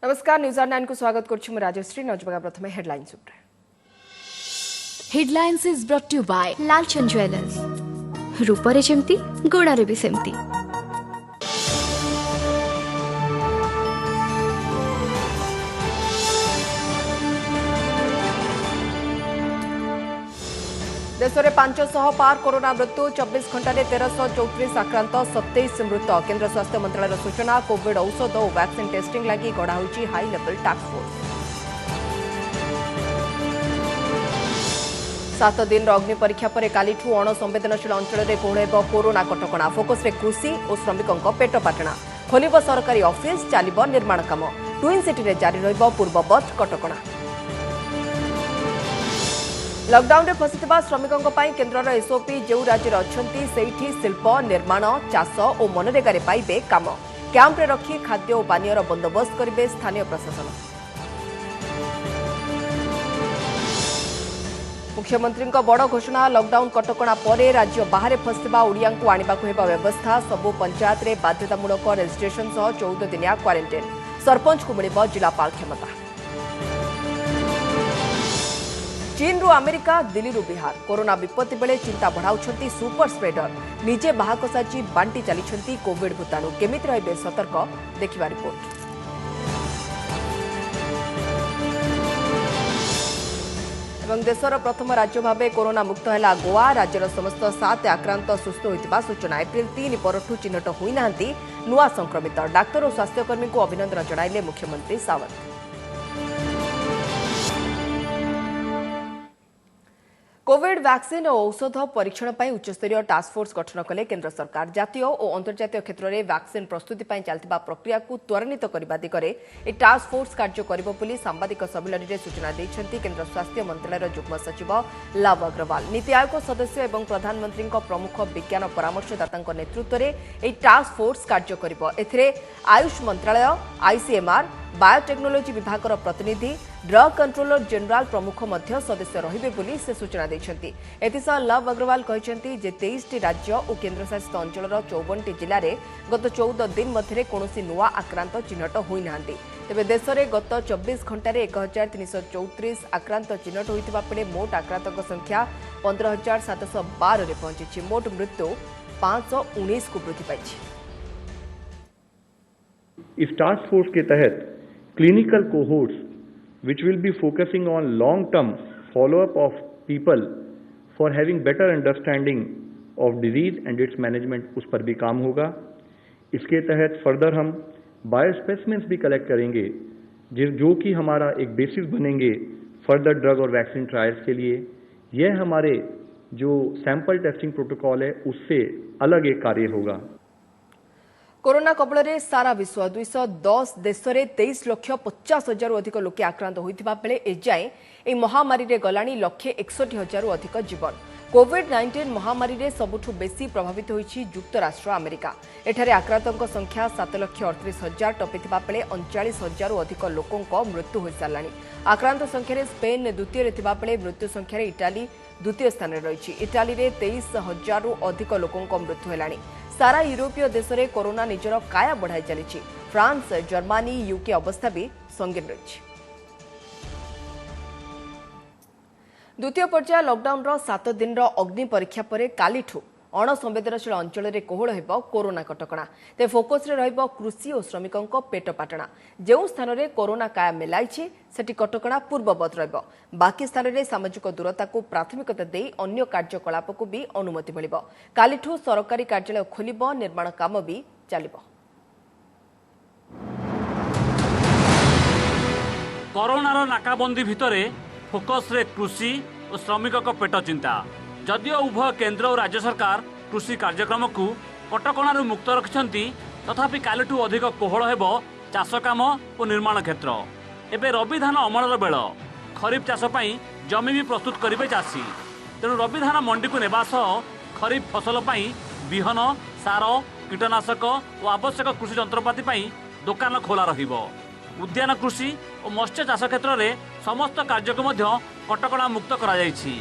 नमस्कार न्यूज 9 को स्वागत करछु राजश्री नजबगा प्रथमे हेडलाइंस उपर headlines is brought you by Lalchand jewellers रूपरे जेमती गोड़ारे भी सेमती। देश में 500 पार कोरोना मृत्यु 24 घंटे 1334 आक्रांत 27 मृत। केंद्र स्वास्थ्य मंत्रालय सूचना कोविड औषध और वैक्सीन टेस्टिंग लगी गढ़ाई हाई लेवल टास्क फोर्स। 7 दिन अग्नि परीक्षा पर कालीठू अणसंवेदनशील अंचल में कोहड़ कोरोना कटकणा फोकस रे कृषि और श्रमिकों पेटपाटणा खोल सरकारी ऑफिस चलिब निर्माण काम ट्विन सिटी में जारी रहिब पूर्ववत कटकणा। लॉकडाउन रे फसिथिबा श्रमिकों पाई केंद्रर एसओपी जो राज्य अच्छी सेठी शिल्प निर्माण चाष और मनरेगा रे पाइबे काम कैंप रे रखी खाद्य और पानीयर बंदोबस्त करेंगे स्थानीय प्रशासन। मुख्यमंत्री बड़ घोषणा लॉकडाउन कटकणा पर राज्य बाहर फसिथिबा ओडिया को आनिबाकु हेबा व्यवस्था सबु पंचायत रे बाध्यतामूलक रेजिस्ट्रेशन सह 14 दिनिया क्वारंटाइन सरपंच को मिलिब जिलापाल क्षमता। चीन रु अमेरिका दिल्ली रु बिहार कोरोना विपत्ति बेले चिंता बढ़ाउछंती सुपर स्प्रेडर निजे बाहक साजी बांटी चली कोविड भूताणु केमिति रहिबे सतर्क देखिबा रिपोर्ट। एवं देशर प्रथम राज्य भाव कोरोना मुक्त है गोवा राज्यर समस्त 7 आक्रांत सुस्थ होता सूचना। एप्रिल 3 परठू चिन्हट होना नुआ संक्रमित डाक्तर और स्वास्थ्यकर्मी को अभिनंदन जणाइले मुख्यमंत्री सावंत। कोविड वैक्सीन और औषध परीक्षण पर उच्चस्तरीय टास्क फोर्स गठन कले केंद्र सरकार। जातीय और अंतर्जातीय क्षेत्र में वैक्सीन प्रस्तुति चलता प्रक्रिया को त्वरान्वित करने दिगरे टास्क फोर्स कार्य करिबो बोली सांबादिक सम्मेलन में सूचना देइछंती केंद्र स्वास्थ्य मंत्रालय युग्म सचिव लव अग्रवाल। नीति आयोग सदस्य एवं प्रधानमंत्री प्रमुख विज्ञान परामर्शदाता नेतृत्व में टास्क फोर्स कार्य करिबो। एथिरे आयुष मंत्रालय आईसीएमआर बायोटेक्नोलोजी विभाग प्रतिनिधि ड्रग कंट्रोलर जनरल प्रमुख मध्य सदस्य रहिबे बोली से सूचना देइछंती। एथिसह लव अग्रवाल कहिसंती जे 23 राज्य और केंद्रशासित अंचल 54 जिले में गत 14 दिन मध्य कौनसी नुआ आक्रांत चिन्हट होई नांती। तेबे देश में गत 24 घंटे 1334 आक्रांत चिन्हट होइतिबा बेले मोट आक्रांतक संख्या 15,712 रे पहुंची। मोट मृत्यु 519 को वृद्धि पाई। इस टास्क फोर्स के तहत clinical cohorts which will be focusing on long-term follow-up of people for having better understanding of disease and its management उस पर भी काम होगा। इसके तहत फर्दर हम बायोस्पेसिमेंस भी कलेक्ट करेंगे जो कि हमारा एक बेसिस बनेंगे फर्दर ड्रग और वैक्सीन ट्रायल्स के लिए। यह हमारे जो सैंपल टेस्टिंग प्रोटोकॉल है उससे अलग एक कार्य होगा। कोरोना कबल में सारा विश्व 210 देश में 23,50,000 अधिक लोके आक्रांत होता बेले एजाए यह महामारी रे गलानी 1,61,000 अधिक जीवन। कोविड-19 महामारी रे सबुठु बेसी प्रभावित होइछि युक्तराष्ट्र अमेरिका। एठारे आक्रांतों संख्या 7,38,000 टपिथिबा बेले 39,000 अधिक लोकों मृत्यु हो सारानी। आक्रांत संख्यार स्पेन द्वितीय रे थिबा बेले मृत्यु संख्यार इटाली द्वितीय स्थान में रही। इटाली रे 23,000 अधिक लोकों मृत्यु हेलानी। सारा यूरोपीय देश में कोरोना निजर काया बढ़ाई चली। फ्रांस जर्मनी यूके अवस्था भी संगीन रही। द्वितीय पर्याय लॉकडाउन 7 दिन अग्नि परीक्षा पर कालीठू अणसंवेदनशील अंचल में कोहड़ हेब कोरोना कटकणा ते फोकस रे रहिब कृषि और श्रमिकों पेटपाटणा। जो स्थान में कोरोना काया मिलाई सेठी कटकणा पूर्ववत रहिब। बाकी स्थान में सामाजिक दूरता को प्राथमिकता दे अन्य कार्यकलाप को भी अनुमति मिलिब। कालीठू सरकारी कार्यालय खोलिब निर्माण काम भी चलिब। कोरोनार नाकाबंदी भितरे फोकस रे कृषि और श्रमिकों पेट चिंता। जदियो उभय केंद्र और राज्य सरकार कृषि कार्यक्रम को कटकणार मुक्त रखिछंती तथापि कालीठू अधिक कोहड़ हेब चाष काम और निर्माण क्षेत्र। एबे रबी धान अमलर बेल खरीफ चाष पई जमी भी प्रस्तुत करिवे चाषी। तेणु रबी धान मंडी को नेबा सह खरीफ फसल पई बिहन सार कीटनाशक और आवश्यक कृषि जंत्रपाति पई दुकान खोला रहिबो। उद्यान कृषि और मत्स्य चाष क्षेत्र में समस्त कार्य को मध्य कटकणा मुक्त करा जायछि।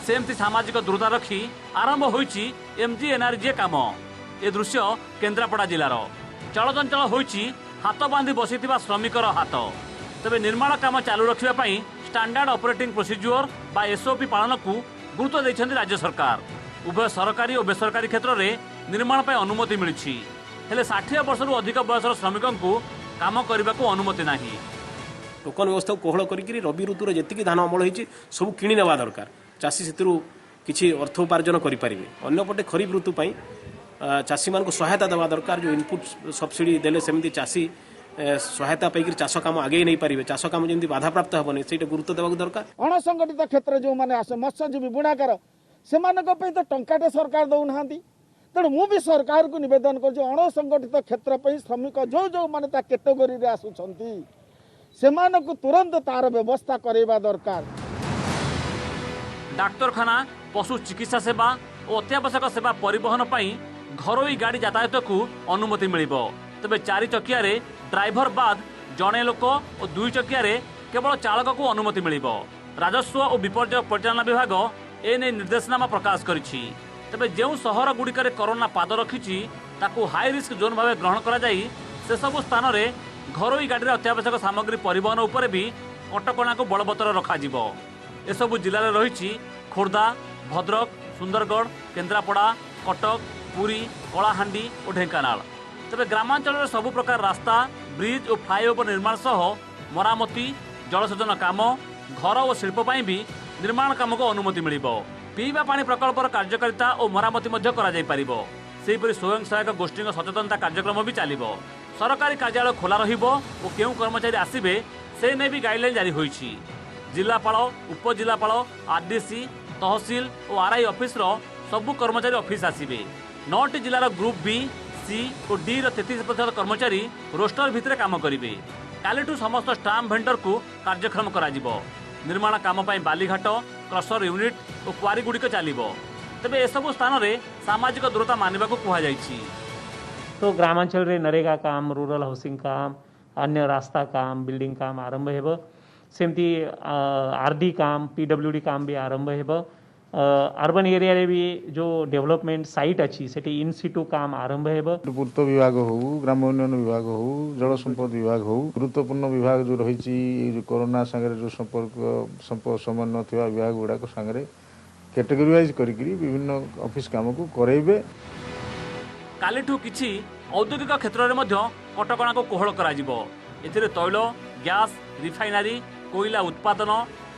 सेमती सामाजिक दूरता रखी आरंभ होइछि एमजीएनआरजे काम। ए दृश्य केन्द्रापड़ा जिलार चलचंचल होइछि हाथ बांधि बसी श्रमिकर हाथ तेबे निर्माण काम चालू रखा स्टैंडर्ड ऑपरेटिंग प्रोसीजर बा एसओपी पालन को गुरुत्व देइछन्ति राज्य सरकार। उभय सरकारी और बेसरकारी क्षेत्र में निर्माण पर अनुमति मिली हेले 60 वर्ष अधिक बयसर श्रमिकों को काम करने को अनुमति नहीं। टोकन व्यवस्था को कोहल करी रबी ऋतुर जी धान अमल होती सब किणी नेवा दरकार चाषी से किसी अर्थ उपार्जन करेंगे। अंपटे खरीफ ऋतु चाषी मान सहायता देवा दरकार जो इनपुट सब्सिडी देले सेमती चाषी सहायता पाई चाष काम आगे नहीं पारे चाष काम जमी बाधा प्राप्त हेनी से गुरुत्व देवा दरकार। अणसंगठित क्षेत्र जो मैंने आस मत्स्यजीवी बुणाकार से तो टंकाटे सरकार दौना तेणु मुझे सरकार को निवेदन कर अणसंगठित क्षेत्र पर श्रमिक जो जो मैंने कैटेगोरी आसुंच से तुरंत तार व्यवस्था करवा दरकार। डाक्तरखाना पशु चिकित्सा सेवा और अत्यावश्यक सेवा परिवहन पर घरोई गाड़ी यातायात को अनुमति मिल तेज 4 चकिया ड्राइवर बाद जड़े लोक और 2 चकिया केवल चालक को अनुमति मिल। राजस्व और विपर्यय परिचालन विभाग एने निर्देशनामा प्रकाश करिछि। तेबे जो सहर गुड़िकर कोरोना पाद रखी हाई रिस्क जोन भाव ग्रहण करा जाई से सबु स्थान में घरोई गाड़ी अत्यावश्यक सामग्री परिवहन उपर भी कटकणा को बलवत्तर रखाजिबो। एसबु जिले में रही खोर्धा, भद्रक, सुंदरगढ़, केन्द्रापड़ा, कटक, पुरी, कलाहांडी और ढेंकानाल। तेबे ग्रामांचल सबु प्रकार रास्ता, ब्रिज और फ्लाईओवर निर्माण सह मरामती, जलसेचन काम, घर और शिल्प भी निर्माण काम को अनुमति मिल। पीवा पानी प्रकल्पर कार्यकारिता और मरामती करा जाई परिबो। सेहीपरि स्वयं सहायक गोष्ठी सचेतनता कार्यक्रम भी चलिबो। सरकारी कार्यालय खोला रहिबो और केउ कर्मचारी आसिबे से ने भी गाइडलाइन जारी होईछि। जिलापाल, उपजिलापाल, आरडीसी, तहसील और आरआई ऑफिस सबु कर्मचारी ऑफिस आसिबे। 9टी जिलार ग्रुप बी, सी और डी 33% कर्मचारी रोस्टर भितर काम करिवे। कालिठू समस्त स्टाम्प भेंडर को कार्यक्रम कराजिबो। निर्माण काम पाई बालीघाट, क्रसर यूनिट और क्वारी गुड़िक चलिबो। तेबे एसबु स्थान में सामाजिक दूरता मानिबा को कुहा जाइछि। तो ग्रामांचल रे नरेगा काम, रूरल हाउसिंग काम, अन्य रास्ता काम, बिल्डिंग काम आरंभ हेब। सेमती आरडी काम, पीडब्ल्यूडी काम भी आरंभ हेब। अर्बन एरिया रे भी जो डेवलपमेंट साइट अच्छी सेठी इन सिटू काम आरंभ हेब। पूर्त विभाग हो, ग्राम उन्नयन विभाग हो, जल संपद विभाग हो, गुरुत्वपूर्ण विभाग जो रही कोरोना संगे जो संपर्क समन्वय थिबा विभाग गुड़ाक संगे कैटेगोराइज करी विभिन्न ऑफिस काम को करेबे। कालिठू किछि औद्योगिक क्षेत्र में कटकणा को कोहल कराजिबो। एथिरे तैल, गैस, रिफाइनारी, कोयला उत्पादन,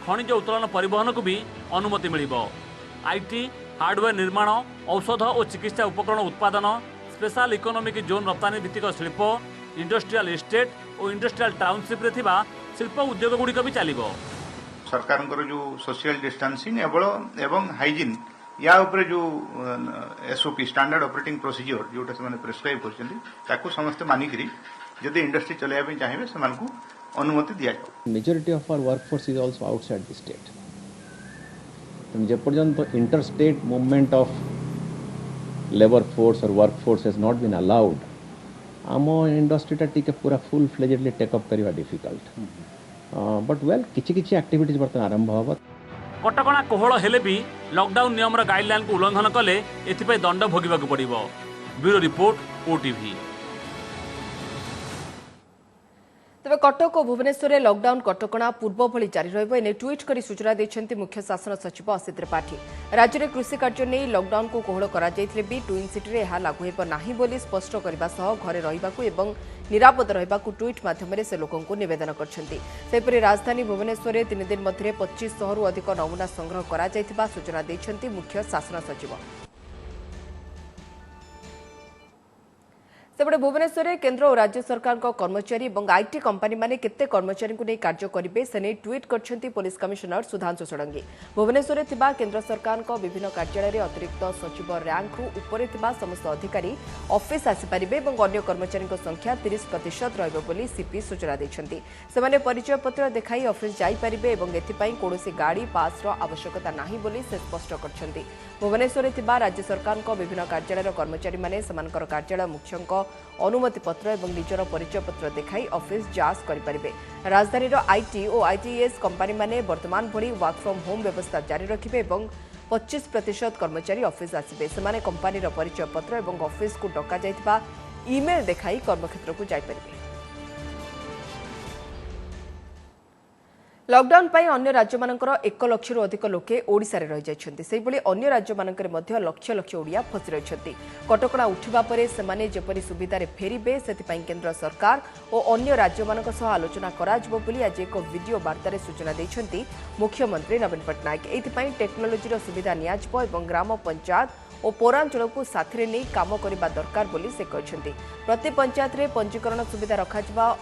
खनिज उत्तोलन परिवहन को भी अनुमति मिल। आईटी, हार्डवेयर निर्माण, औषध और चिकित्सा उपकरण उत्पादन, स्पेशल इकोनॉमिक जोन रप्तानी भित्तिक शिल्प, इंडस्ट्रियल एस्टेट और इंडस्ट्रियल टाउनशिप रे थिबा शिल्प उद्योग गुड़िक भी चलिबो। सरकार जो सोशल डिस्टेंसिंग एवं हाइजीन या उपरे जो एसओपी स्टैंडर्ड ऑपरेटिंग प्रोसीजर जोटा से प्रेस्क्राइब कर समस्त मानिकी जदि इंडस्ट्री चलाइबा चाहिए से अनुमति दिया जाए। Majority of our workforce is also outside the state. जे पर्यंत inter state movement of labour force और work force has not been allowed आम इंडस्ट्रीटा टिके पूरा फुल फ्लेजेडली टेकअप करवा डिफिकल्ट। बट वेल किछि एक्टिविटीज बर्तन आरंभ होबो। कटकणा कोहल हेले भी लॉकडाउन नियम गाइडलाइन को उल्लंघन कले एथिपై दंड भोगिबाक पड़िबो। Bureau report OTV. तेज कटक और भुवनेश्वर में लॉकडाउन कटकणा पूर्व भली जारी रहिबो। एने ट्वीट करी सूचना दैछन्ति मुख्य शासन सचिव असित त्रिपाठी। राज्य में कृषि कार्य नहीं लॉकडाउन को कोहल करा जायथिले भी ट्विन सिटी रे एहा लागू हेबो नाही बोली स्पष्ट करबा सह घरे रहिबाकू एवं निरापद रहिबाकू ट्वीट माध्यम से लोकों को निवेदन करछन्ति। सेपरि राजधानी भुवनेश्वर में 3 दिन मध्य 2500 रु अधिक नमूना संग्रह करा जायथिबा सूचना दैछन्ति मुख्य शासन सचिव। सेपटे भुवनेश्वर में केन्द्र और राज्य सरकार कर्मचारी और आईटी कंपनी माने केते कर्मचारी को नहीं कार्य करेंगे से नहीं ट्वीट करछन्ति पुलिस कमिशनर सुधांशु षडंगी। भुवनेश्वर में थिबा केन्द्र सरकार विभिन्न कार्यालय में अतिरिक्त सचिव रैंक रु ऊपर थिबा समस्त अधिकारी ऑफिस आसीपारे और अन्य कर्मचारी संख्या 30% रहिबो बोली सीपी सूचना दैछन्ति। सेमाने परिचय पत्र देखाई ऑफिस जाई परिबे एवं एथिपाई कोनोसी गाड़ी पास रो आवश्यकता नाही बोली से स्पष्ट करछन्ति। भुवनेश्वर में थिबा राज्य सरकार विभिन्न कार्यालय कर्मचारी माने समानकर कार्यालय मुख्यଙ୍କ अनुमति पत्र और निजर परिचय पत्र देखाई ऑफिस जांच करेंगे। राजधानी आईटी और आईटीएस कंपनी माने वर्तमान भली वर्क फ्रॉम होम व्यवस्था जारी रखिबे और 25% कर्मचारी ऑफिस आसिबे। सेमाने कंपनी परिचय पत्र और ऑफिस को डका जाइतिबा ईमेल देखाई कर्मक्षेत्र को जाई परिबे। लॉकडाउन पर अन्य राज्य मानकर 1 लाख रु अधिक लोके ओडिशा रे रहि जाइछन्ति सेहि भली अन्य राज्य मानकर मध्य लक्ष लक्ष ओडिया फसी रहिछन्ति कटकणा उठिबा परे सेमाने जेपरि सुविधा रे फेरिबे सेति पई केंद्र सरकार और अन्य राज्य मानक सह आलोचना कराजिबो बोली आज एक वीडियो वार्ता रे सूचना दैछन्ति मुख्यमंत्री नवीन पटनायक एथि पई टेक्नोलोजी रो सुविधा नियाजिबो एवं ग्राम पंचायत और पौरांचल को साथी नहीं काम करने दरकार बोली से कहते प्रति पंचायत रे पंजीकरण सुविधा रखा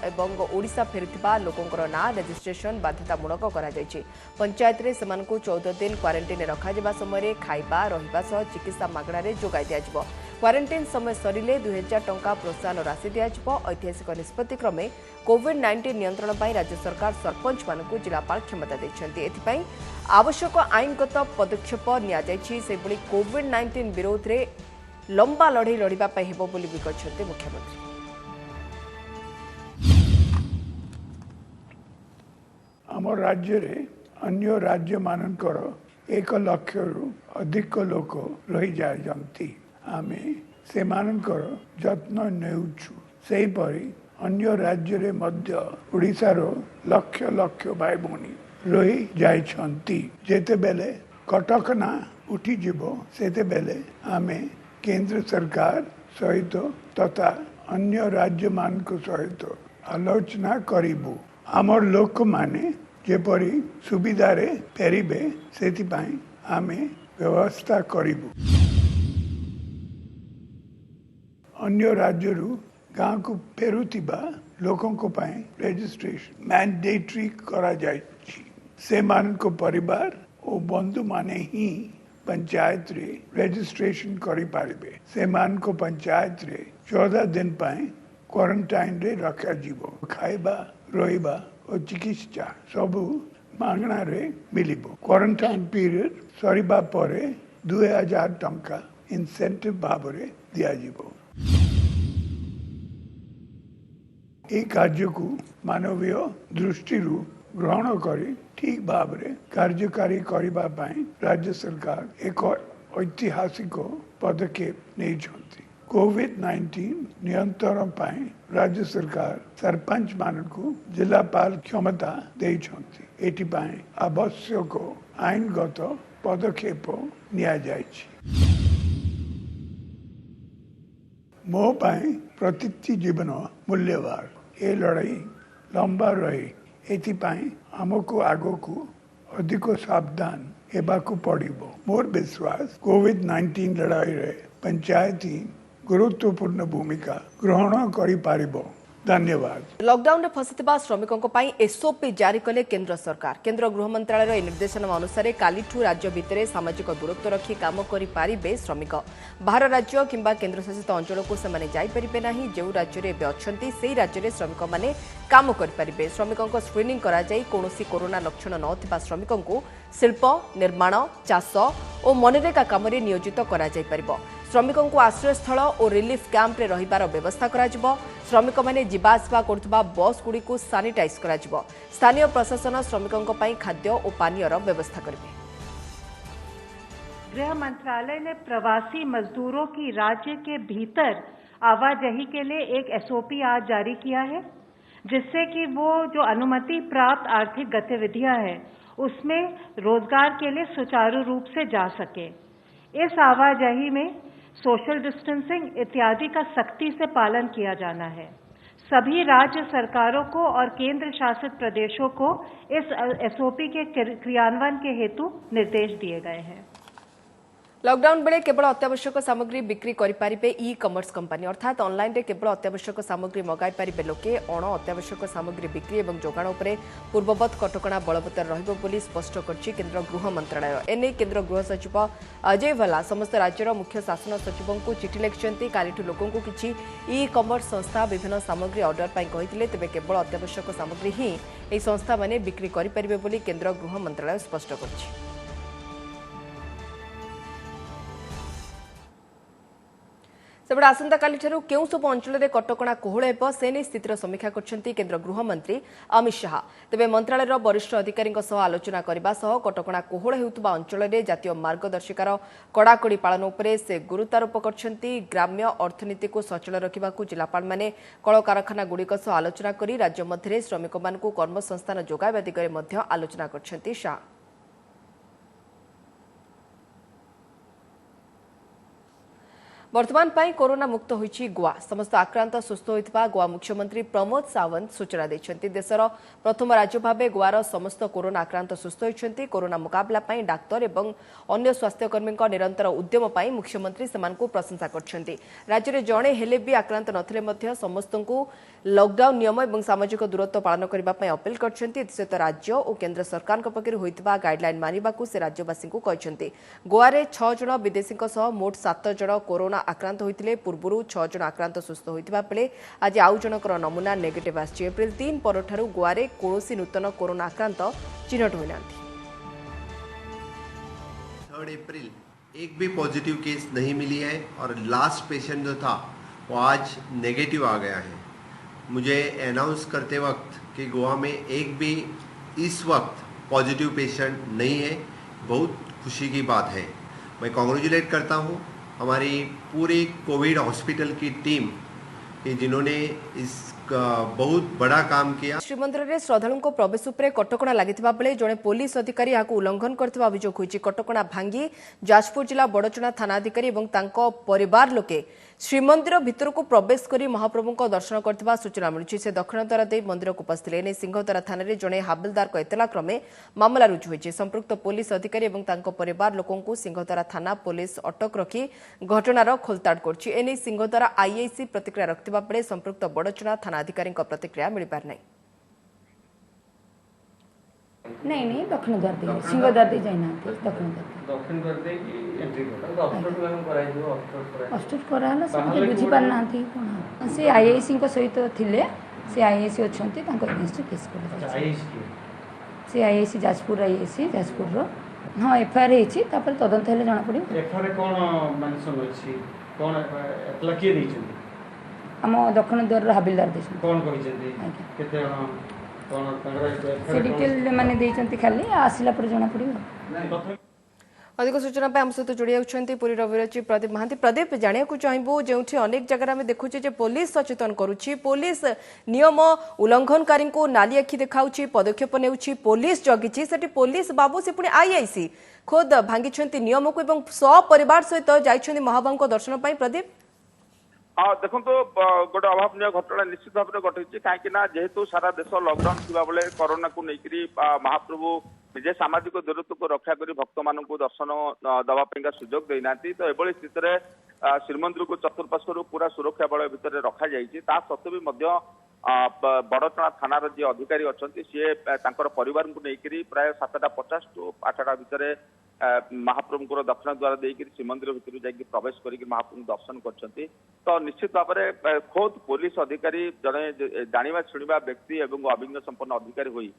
एवं ओडिशा फेरिथिबा लोकंकर ना रजिस्ट्रेशन बाध्यतामूलक करा जायछि पंचायत रे सेमान को 14 दिन क्वारंटाइन रखा समय खाइबा रहिबा सह चिकित्सा मागणा रे जोगाई दियाजिबो क्वारंटाइन समय सरिले 2000 टंका प्रोत्साहन राशि दियाजिबो ऐतिहासिक निष्पत्ति क्रमे कोविड-19 नियंत्रण पर राज्य सरकार सरपंच मानकु जिलापाल क्षमता दैछन्ति एथिपई आवश्यक आईनगत पदक्षेप निया जायछि से बली कोविड-19 विरोध रे लंबा लड़ाई लड़िबा पई हेबो बोली भी कहछन्ते मुख्यमंत्री आम राज्य रे अन्य राज्य मानकर 1 लाख रु अधिक लोक रही जायजंती आमे से मानकर जत्न नेउछु सेही परी अन्य राज्य रे मध्य ओडिशा रो लक्ष लक्ष भाई भौणी रही जाइछंती जेते बेले कटकना उठी जीवो सेते बेले आमे केंद्र सरकार सहित तथा अन्य राज्य मान को सहित आलोचना करिबु आमर लोक माने जेपरी सुविधा रे फेरिबे सेति पई आमे व्यवस्था करिबु अन्य राज्य रु गाँव को फेरुथिबा लोकों को पाए रजिस्ट्रेशन मैंडेटरी करा जाय से मान को परिवार और बंधु माने ही पंचायत रे रजिस्ट्रेशन करी पारिबे से मान को पंचायत रे 14 दिन पाए क्वारंटाइन रे रखा जीवो खाइबा रोइबा और चिकित्सा सबु मागणा रे मिलिबो क्वारंटाइन पीरियड सरिबा परे 2000 टंका इंसेंटिव भाव रे दिया जीवो ए कार्य को मानवीय दृष्टि ग्रहण करी ठीक भाव रे कार्यकारी करिबा पई राज्य सरकार एक ऐतिहासिक पदक्षेप नहीं छथि कोविड-19 नियंत्रण पई राज्य सरकार सरपंच मानकु जिलापाल क्षमता देई छथि एटी पई आवश्यक आईनगत पदक्षेप निया जायछि मो पाई प्रतिटी जीवन मूल्यवान ए लड़ाई लंबा रही एथिपाई हमको आगो को अधिक सावधान हेबाकू पड़िबो मोर विश्वास कोविड-19 लड़ाई रे पंचायत ही गुरुत्वपूर्ण भूमिका ग्रहण करि पारिबो धन्यवाद लॉकडाउन में फसिथिबा श्रमिकों पई एसओपी जारी कले केंद्र सरकार केंद्र गृह मंत्रालय निर्देशनामा अनुसार कालीठू राज्य भितर सामाजिक दूरत्व रखी काम करि पारिबे श्रमिक बाहर राज्य किंबा केंद्र शासित अंचल को सेमाने जाई परिबे नाही जेउ राज्य रे अछंती सेही राज्य रे श्रमिक माने काम करि पारिबे श्रमिकों को स्क्रीनिंग करा जाई कोनोसी कोरोना लक्षण नथिबा श्रमिकों को शिल्प निर्माण चाष और मनरेगा काम रे नियोजित करा जाई परिबो श्रमिकों को आश्रयस्थल और रिलीफ कैंप रे रहिबार व्यवस्था करा जिवो श्रमिक माने जिबा आसबा करथबा बस गुडी को सैनिटाइज करा जिवो स्थानीय प्रशासन श्रमिकों पई खाद्य और पानीय रो व्यवस्था करबे गृह मंत्रालय ने प्रवासी मजदूरों की राज्य के भीतर आवाजाही के लिए एक एसओपी आज जारी किया है जिससे कि वो जो अनुमति प्राप्त आर्थिक गतिविधियां हैं उसमें रोजगार के लिए सुचारू रूप से जा सके इस आवाजाही में सोशल डिस्टेंसिंग इत्यादि का सख्ती से पालन किया जाना है सभी राज्य सरकारों को और केंद्र शासित प्रदेशों को इस एसओपी के क्रियान्वयन के हेतु निर्देश दिए गए हैं लॉकडाउन बेले केवल अत्यावश्यक सामग्री बिक्री करिपारिबे ई कमर्स कंपनी अर्थात ऑनलाइन रे केवल अत्यावश्यक सामग्री मगाई पारिबे लोके अण अत्यावश्यक सामग्री बिक्री एवं जोगाण उपरे पूर्ववत कटकणा बलवत्तर रहिबो बोली स्पष्ट करछि केंद्र गृह मंत्रालय एने केंद्र गृह सचिव अजय भल्ला समस्त राज्यर मुख्य शासन सचिवों को चिठी लिखिछन्ति कालीठू लोकों को किछि ई कमर्स संस्था विभिन्न सामग्री ऑर्डर पई कहिथिले तेबे केवल अत्यावश्यक सामग्री ही एई संस्था माने बिक्री करिपारिबे बोली केंद्र गृह मंत्रालय स्पष्ट करछि सेपटे आसंताकाली केउं सब अंचल में कटकणा कोहल हेब से नहीं स्थितिर समीक्षा करछंती केंद्र गृहमंत्री अमित शाह। तेबे मंत्रालयर वरिष्ठ अधिकारी आलोचना करने सह कटकणा कोहल हेउतबा अंचल में जातीय मार्गदर्शिकार कड़ाकड़ी पालन उपरे से गुरुत्वारोप करछंती। ग्राम्य अर्थनीति को सचल रखा जिलापाल माने कल कारखाना गुड़िक सह आलोचना करी राज्य मध्य श्रमिक मानकु कर्मसंस्थान जोगाइबा दिगरे मध्य आलोचना करछंती शाह। वर्तमान पाई कोरोना मुक्त होईछि गोवा। समस्त आक्रांत सुस्थ होइतबा गोवा मुख्यमंत्री प्रमोद सावंत सूचना दैछन्ति। देशर प्रथम राज्य भाबे गोवार समस्त कोरोना आक्रांत सुस्थ होइछन्ति। कोरोना मुकाबला पाई डाक्तर एवं अन्य स्वास्थ्यकर्मी निरंतर उद्यम पाई मुख्यमंत्री सेमानकु प्रशंसा करछन्ति। राज्य रे जणे हेले भी आक्रांत नथिले मध्य समस्तंकु लॉकडाउन नियम एवं सामाजिक दूरत्व पालन करबा पाई अपील करछन्ति। एतसहित राज्य और केंद्र सरकार पक्षरु होइतबा गाइडलाइन मानिबाकु से राज्यवासी को कहछन्ति। गोवा रे 6 जण विदेशी सह मोट 7 जण कोरोना आक्रांत होइतिले। पूर्वरु 6 जण आक्रांत सुस्थ होइतिबा बेले आज आउ जनकर नमूना नेगेटिव आछि। एप्रिल 3 परठारु गोवा रे कोनोसी नूतन कोरोना आक्रांत चिन्हट होइनांति। 3 अप्रैल एक भी पॉजिटिव केस नहीं मिली है और लास्ट पेशेंट जो था वो आज नेगेटिव आ गया है। मुझे अनाउंस करते वक्त कि गोवा में एक भी इस वक्त पॉजिटिव पेशेंट नहीं है, बहुत खुशी की बात है। मैं कॉन्ग्रेचुलेट करता हूँ हमारी पूरी कोविड हॉस्पिटल की टीम कि जिन्होंने इस बहुत बड़ा काम किया। श्रीमंदिर में श्रद्धालु को प्रवेश उपरे कटकणा लागिथिबा बेले जड़े पुलिस अधिकारी याकू उल्लंघन करथिबा अभियोग होईछि। कटकणा भांगी जाजपुर जिला बड़चना थाना अधिकारी एवं तांको परिवार लोके श्रीमंदिर भितर को प्रवेश करी महाप्रभु को दर्शन करथिबा सूचना मिलुछि। से दक्षिण द्वार दे मंदिर को पस्थिले ने सिंहद्वार थाना रे जड़े हाबिलदार को एतला क्रमे मामला रुजु होईछि। संपृक्त पुलिस अधिकारी एवं तांको परिवार लोकों को सिंहद्वार थाना पुलिस अटक रखी घटनार खोलताड़ करछि। एने सिंहद्वार आईआईसी प्रतिक्रिया रखथिबा बेले संपृक्त बड़चना थाना अधिकारी प्रतिक्रिया मिल पार नहीं। नहीं दक्षिण द्वार दे सिंह द्वार दे जाइना दक्षिण द्वार दे एंट्री कोटा ऑफर प्लान कराइ दियो ऑफर कराला से बुझी पार नाथि कोन से आईआईसी को सहित थिले से आईआईसी अछंती तांको अगेंस्ट केस कर आईआईसी से आईआईसी जाजपुर आईआईसी जाजपुर रो हां एफआईआर हेछि तापर तदंत हेले जाना पड़ी। एफआईआर कोन मेंशन अछि कोन एतला के दैछन आम दक्षिण द्वार हाबिलदार दे कोन कहिसेंती केते कोन से डिटेल माने देइचंती खाली आसिला पर जाना पड़िबो। अधिक सूचना पे हम सहित जोड़ी होउछंती पुरी रविरची प्रदीप महांती। प्रदीप जानिया को चाहबो जेउठी अनेक जगह में देखुची जे पुलिस सचेतन करूची, पुलिस नियम उल्लंघनकारी को नाली आखि देखाउची, पदक्षेप नेउची, पुलिस जगिची सेठी पुलिस बाबू से पुणी आईआईसी खुद भांगिछंती नियम को एवं सपरिवार सहित जाइछंती महाबाबू को दर्शन पाई। प्रदीप हाँ देखो गोटे अभावन घटना निश्चित भाव में घटी कहीं जेहेतु सारा देश लॉकडाउन थी बेले कोरोना को लेकर महाप्रभु निजे सामाजिक दूरत्व को रक्षा कर भक्त मान दर्शन दवाई सुजोग देना। तो यह स्थित में श्रीमंदिर को चतुर्पार्श्वर पूरा सुरक्षा बल भितर रखा जा सत्वे भी बड़चना थानार जी अधिकारी अच्छा सी परिवार को लेकर प्राय 7:50 टू 8टा भितर महाप्रभु दक्षिण द्वार देकर श्रीमंदिर भितर जाकि प्रवेश कर महाप्रभु दर्शन कर। तो निश्चित भाव में खोद पुलिस अधिकारी जड़े जाना शुणा व्यक्ति और अभिज्ञ संपन्न अधिकारी हुई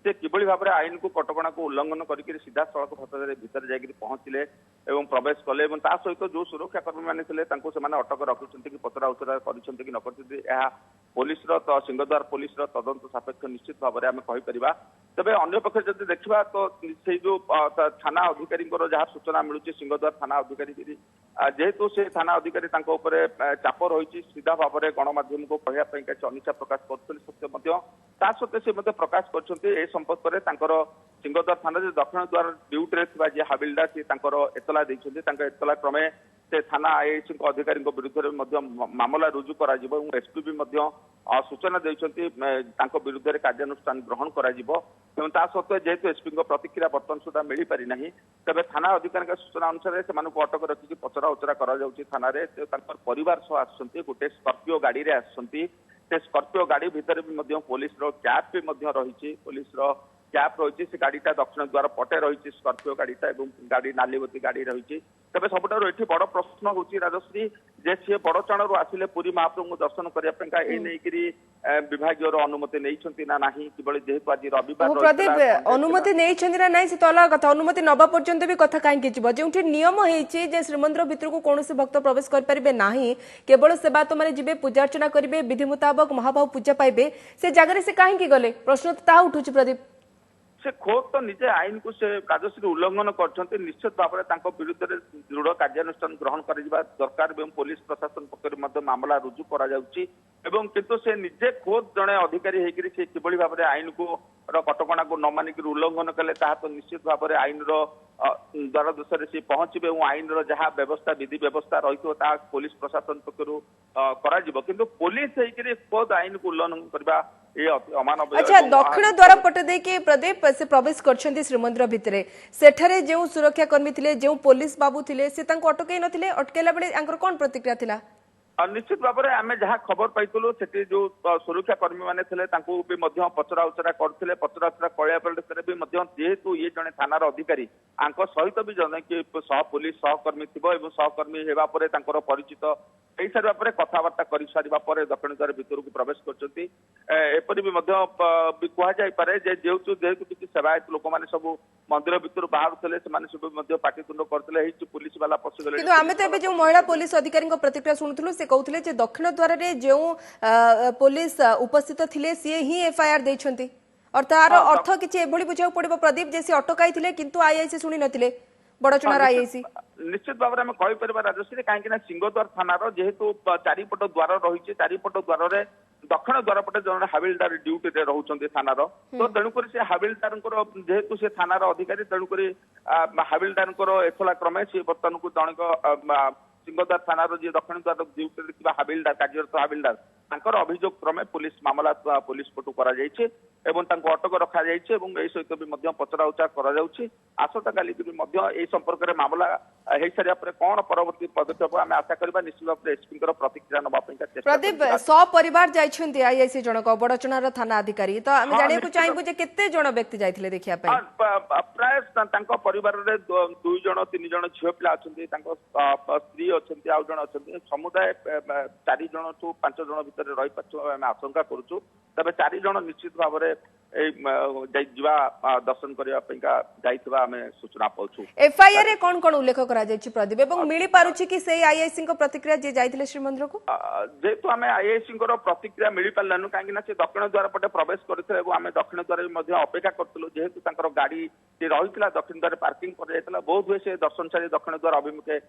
से किभली भाव में आईन को कटकणा को उल्लंघन करके सीधा सड़क पथ भितर जाकि पहुंचले और प्रवेश कले सहित जो सुरक्षाकर्मी मैंने से अटक रखुच्च कि पचरा उचरा कर पुलिस सिंहद्वार पुलिस तदंत सापेक्ष निश्चित भाव में आम कहीपर। तेज अन्य पक्ष जब देखा तो से जो थाना अधिकारी जहाँ सूचना मिलूँ सिंहद्वार थाना अधिकारी जेहेतु से थाना अधिकारी चाप रही सीधा भाव में गणमाध्यम को कहवाई अनिच्छा प्रकाश करते से प्रकाश कर संपर्क में सिंहद्वार थाना दक्षिण द्वार ड्यूटी जी हाबिलदार सी एतला देते एतला क्रमे से थाना आईआईसी अधिकारी विरुद्ध मामला रुजु कर एसपी भी सूचना देते विरुद्ध कार्यानुष्ठान ग्रहण कर सत्वे जेहेतु एसपी प्रतिक्रिया बर्तमान सुधा मिल पारि ना तेज थाना अधिकारी सूचना अनुसार से अटक रखिक पचरा उचरा थाना परिवार सह आसुँच गोटे स्कर्पिओ गाड़ी में आसुँच स्कर्पिओ गाड़ी भितर भी पुलिस कैब भी रही पुलिस କ୍ୟାବ୍ ରହିଛି ସେ ଗାଡ଼ିଟା ଦକ୍ଷିଣ ଦ୍ୱାର ପଟେ ରହିଛି ସ୍କର୍ପିଓ ଗାଡ଼ିଟା ଏବଂ ଗାଡ଼ି ନାଲିବତୀ ଗାଡ଼ି ରହିଛି। ତେବେ ସବୁଠାରୁ ଏଠି ବଡ଼ ପ୍ରଶ୍ନ ହେଉଛି ରାଜଶ୍ରୀ ଯେ ସିଏ ବଡ଼ଚଣାରୁ ଆସିଲେ ପୁରୀ ମହାପ୍ରଭୁଙ୍କୁ ଦର୍ଶନ କରିବା ପାଇଁକା ଏ ନେଇକିରି ବିଭାଗୀୟର ଅନୁମତି ନେଇଛନ୍ତି ନା ନାହିଁ କିଭଳି ଯେହେତୁ ଆଜି ରବିବାର ପ୍ରଦୀପ ଅନୁମତି ନେଇଛନ୍ତି ନା ନାହିଁ ସେ ତ ଅଲଗା କଥା ଅନୁମତି ନବା ପର୍ଯ୍ୟନ୍ତ ବି କଥା କାହିଁକି ଯିବ ଯେଉଁଠି ନିୟମ ହେଇଛି ଯେ ଶ୍ରୀମନ୍ଦିର ଭିତରକୁ କୌଣସି ଭକ୍ତ ପ୍ରବେଶ କରିପାରିବେ ନାହିଁ କେବଳ ସେବାୟତ ମାନେ ଯିବେ ପୂଜା ଅର୍ଚ୍ଚନା କରିବେ ବିଧି ମୁତାବକ ମହାବାହୁ ପୂଜା ପାଇବେ ସେ ଜାଗାରେ ସେ କାହିଁକି ଗଲେ ପ୍ରଶ୍ନ ତ ତାହା ଉଠୁଛି ପ୍ରଦୀପ। से खोद तो निजे आईन को से राजश्री उल्लंघन करछन्ते निश्चित भाव में तांको विरुद्ध रे दृढ़ कार्यानुष्ठान ग्रहण करिबा दरकार एवं पुलिस प्रशासन पक्षर मध्य मामला रुजु करा जाउची एवं किंतु से निजे खोद जने अधिकारी हेकरी से किबळी भाव में आईन को कटकणा को न मानिक उल्लंघन कले ता तो निश्चित भाव में आईन रो द्वार देश से पहुंचे और आईन रो जहाँ व्यवस्था विधि व्यवस्था रही ता पुलिस प्रशासन पक्षर करा जिवो किंतु पुलिस हेकरी खोद आईन को उल्लंघन करबा अच्छा दक्षिण द्वार पटे देके प्रदीप से प्रवेश करछन्ती श्रीमंदिर भितरे सेठारे जेउ सुरक्षा कर्मी थिले जेउ पुलिस बाबू थिले से तांको अटकै नथिले अटकेला बेले आंकर कोन प्रतिक्रिया थिला निश्चित भाव में आम जहाँ खबर पाइलु से जो सुरक्षा कर्मी मैंने भी पचरा उचरा करते पचरा उचरा कलिया भी जेहेतु ये जड़े थानार अधिकारी आंक सहित भी जन कि सह पुलिस सहकर्मी थी सहकर्मी होगा परिचित यही सारा कथबार्ता कर सारा दक्षिण द्वार भितर को प्रवेश करपरि भी कहुपे जेहेतु किसी सेवायत लोक मैंने सब मंदिर भितर बाहर सब पाटितुंड करते पुलिस वाला पशिगले आम तो जो महिला पुलिस अधिकारी प्रतिक्रिया शुणुलु से कहते जे दक्षिण द्वार रे जो पुलिस उपस्थित थिले सी ही एफआईआर देछंती और तार अर्थ किछि एभली बुझाउ पड़िबो प्रदीप जे सी अटकाई थिले किंतु आईआईसी सुनि नथिले बड़चुनार आईआईसी निश्चित भाव में कहि परबा राजश्री कहीं सिंहद्वार थानार जेहेतु चारिपट द्वार रही चारिपट द्वार रे दक्षिण द्वार पटे जन हाविलदार ड्यूटी रे रहउचंती थानार तो तेणुक से हाविलदार जेहेतु से थानार अधिकारी तेणुक हाविलदार एथला क्रमे से बर्तमान को जन सिंहद्वार थानार जी दक्षिण द्वार ड्यूटी रे हाविलदार कार्यरत हाविलदार तांकर अभियोग क्रमे पुलिस मामला पुलिस पटु करा जायछि एवं तांको अटक रखा जायछि एवं एई सहित भी मध्य पचरा उचरा करा जाउछि आसता काली भी मध्य एई संपर्क रे मामला हेई सारिया पर कोन परवर्ती पदक्षेप आमे आशा करबा निश्चित भाव एसपी कर प्रतिक्रिया नबा पइका चेष्टा प्रदीप सह परिवार जाइछन्ती आईआईसी जनक बड़चनार थाना अधिकारी तो आमे जानिया को चाहबो जे केते जण व्यक्ति जाइथिले देखिया पय प्राय तांको परिवार रे 2 जण 3 जण झियो पिला अछन्ती तांको स्त्री अछन्ती आउ जण अछन्ती समुदाय 4 जण टू 5 जण भितर रही पाछो आमे आशंका करूछु तबे 4 जण निश्चित भाव रे दर्शन करने सूचना पाचु एफआईआर रे कौन कौन उल्लेख करा जायछि प्रदीप एवं मिली पारुछि कि से आईआईसी को प्रतिक्रिया जे जाइथिले श्रीमंदिर को जेतु आमे आईआईसी को प्रतिक्रिया मिली पारलानु काहे ना से दक्षिण द्वार पटे प्रवेश करथिले एवं आमे दक्षिण द्वार मध्ये अपेक्षा करथिलु जेहेतु तांकर गाड़ी जे रहितला दक्षिण द्वार पार्किंग कर जायतला बहुत हुए से दर्शन सारी दक्षिण द्वार अभिमुखे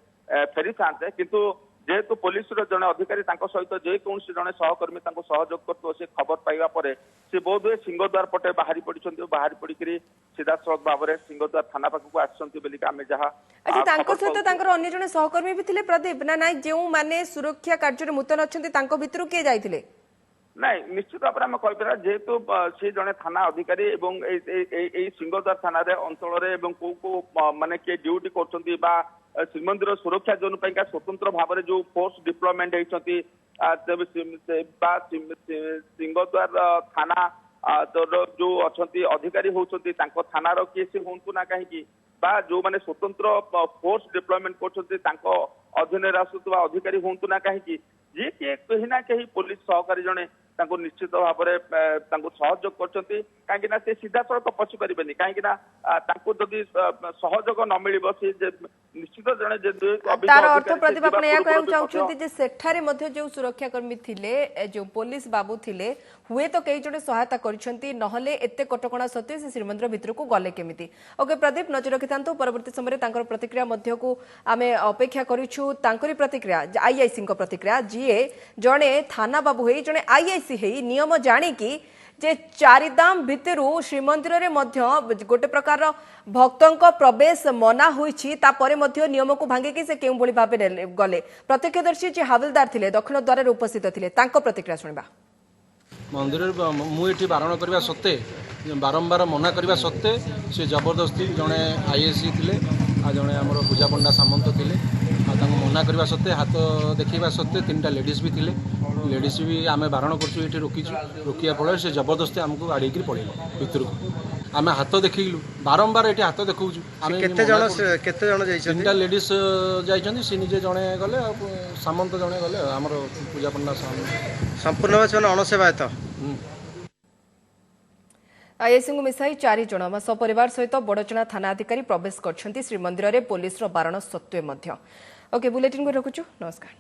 फेरी थांते किंतु जेहेतु पुलिस जड़े अधिकारी सहित जेकोसी जड़े सहकर्मी सहयोग कर से खबर पाइबा परे से बोध हुए सिंहद्वार पटे बाहरी पड़ती बाहरी पड़ी सीधा सड़क भाव में सिंहद्वार थाना पाखक आसमें जहाँ सहित अन्य जड़े सहकर्मी भी थे प्रदीप ना ना जो मैंने सुरक्षा कार्य मुतयन अच्छा भितर किए जाते नाई निश्चित भाव में कहीपर जेहेतु सी जड़े थाना अधिकारी सिंहद्वार थाना अंचल माने किए ड्यूटी कर श्रीमंदिर सुरक्षा जोन स्वतंत्र भाव में जो फोर्स डिप्लॉयमेंट होती सिंहद्वार थाना जो अच्छा अधिकारी होती थानार किए से हूँ ना कहीं जो माने स्वतंत्र फोर्स डिप्लॉयमेंट कर अधीन आसुवा अधिकारी हूँ ना कहीं जी कहीं ना कहीं पुलिस सहकारी जड़े निश्चित भाव में सहयोग कर सीधा सड़क पशि पारे कहीं जदि सहयोग न मिल निश्चित जड़े तार अर्थ प्रदीप आप चाहते सेठारे जो सुरक्षा कर्मी थिले जो पुलिस बाबू थिले हुए तो कई जड़े सहायता करछंती नहले एते कटकणा सत्वे से श्रीमंदिर भितर को गले केमिति ओके प्रदीप नजर रखिथांतो परवर्ती समय तांकर प्रतिक्रिया मध्य को आमे अपेक्षा करिछु तांकरी प्रतिक्रिया आईआईसी को प्रतिक्रिया जीए जड़े थाना बाबू हे जड़े आईआईसी हे नियम जानी कि जे चारिदाम भितरु श्रीमंदिर रे मध्य गोटे प्रकार भक्तों प्रवेश मना होईछि तापरे मध्य नियम को भांगे कि से केउ भली भाबे गले प्रत्यक्षदर्शी जे हाविलदार थिले दक्षिण द्वार रे उपस्थित थिले तांको प्रतिक्रिया सुनिबा मंदिर मुझे बारण करने सत्ते बारंबार मना करने सत्ते से जबरदस्ती जड़े आईएसी थे जड़े आम पूजा पंडा सामंत थे मना करने सत्ते हाथ देखा सत्ते 3टा लेडीज भी थे लेडीज भी आम बारण कर रोकीचु रोकिया फल से जबरदस्ती आमको आड़े पड़े भितर को आम हाथ देखलु बारंबार ये हाथ देखा तीनटा लेडीज जाइछन्ती सी निजे जड़े गले सामंत जड़े गले आम पूजा पंडा संपूर्ण अणसेवायत आईएससी को मिसाई 4 जन सपरिवार सहित बड़चना थाना अधिकारी प्रवेश करछन्ती श्रीमंदिर में पुलिस बारण सत्वे मध्य। ओके बुलेटिन को रखुछु नमस्कार।